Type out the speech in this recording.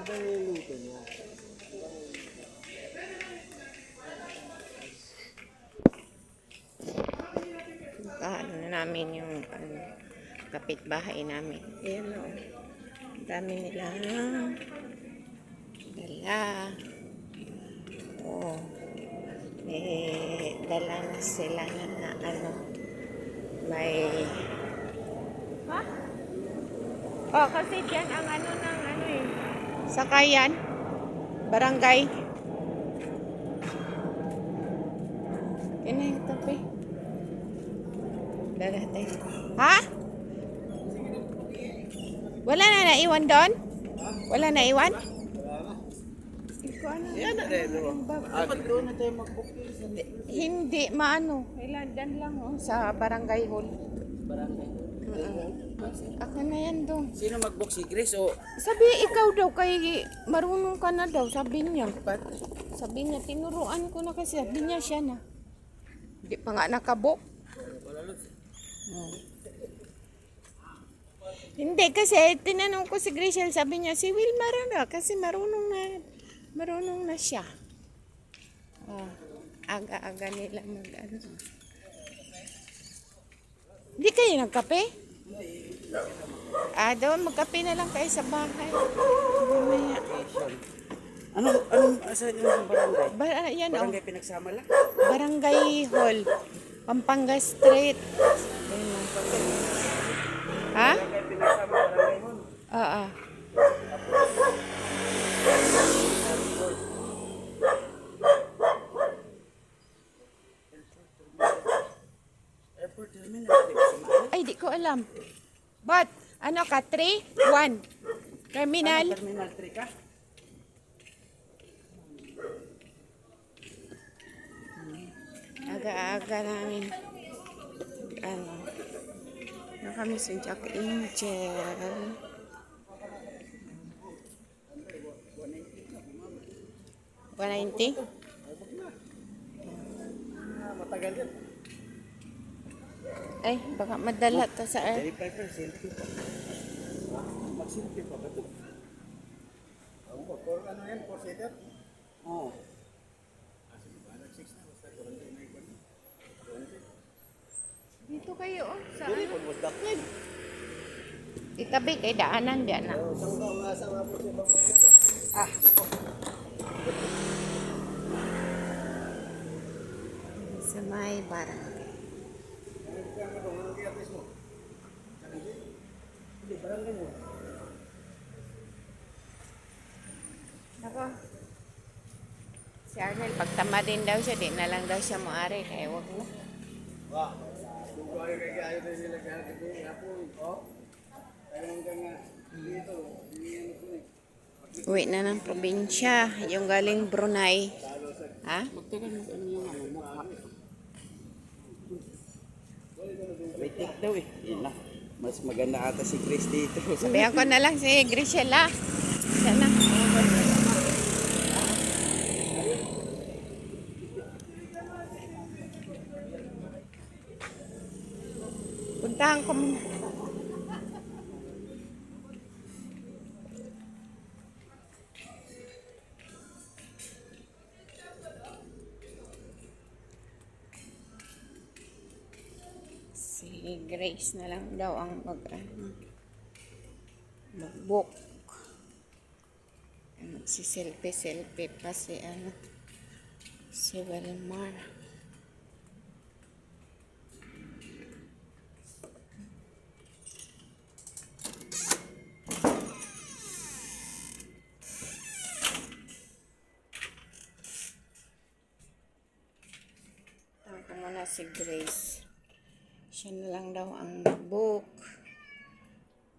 ba niluto niya? Ano na namin yung kapitbahay namin. Ayan o. Dami nilang dala. Oh. Dala na sila na may ha? Oh, kasi dyan ang sakayan barangay. Yan na yung tabi. Darating. Ha? Wala na naiwan doon? Wala na iwan? Yan na rin. Dapat doon na tayo mag-booking. Hindi, maano. Ilan lang sa barangay hall. Barangay. Ako na yan doon. Sino mag-book si Grace o? Sabi, ikaw daw, kay marunong ka na daw, sabi niya. Sabi niya, tinuruan ko na kasi, sabi niya siya na. Hindi pa nga nakabok. Hindi, kasi tinanong ko si Grishel, sabi niya, si Wilmar na, kasi marunong na siya. Aga-aga nila mag-ano. Hindi kayo nagkape? Doon, magkape na lang kayo sa bahay. Mamaya. Anong asa nyo sa barangay? Yan Barangay pinagsama lang? Barangay Hall. Pampanga Street. Ha? Barangay pinagsama, barangay hall. Oo. Airport terminal. Ay, di ko alam. But, ano ka? 3? 1. Terminal? Terminal 3 ka? Aga-aga namin. Na kami sa Jack Angel. $190? Matagal yan. Ay, baka madala to sa air. Very piper, selfie pa. Mag-selfie pa ba ito? Ano yan? 4-seater? Oo. Dito kayo, sa itabi kay daanan diyan na. Sa may barangay. Nako. Si Arnel, pagtama din daw siya, di na lang daw siya muari, kaya wag mo. Uwi na ng probinsya, yung galing Brunei. Ha? Magtagal mo ano yung mukha. Waitik daw eh. Yun na. Mas maganda ata si Grace dito. Sabihan ko na lang si Grisela. Sana. Puntahan ko muna. Si Grace na lang daw ang mag-book. Magsi-selfie pa si si Wilmar. Tawag ko muna si Grace. Siya na lang daw ang mag-book.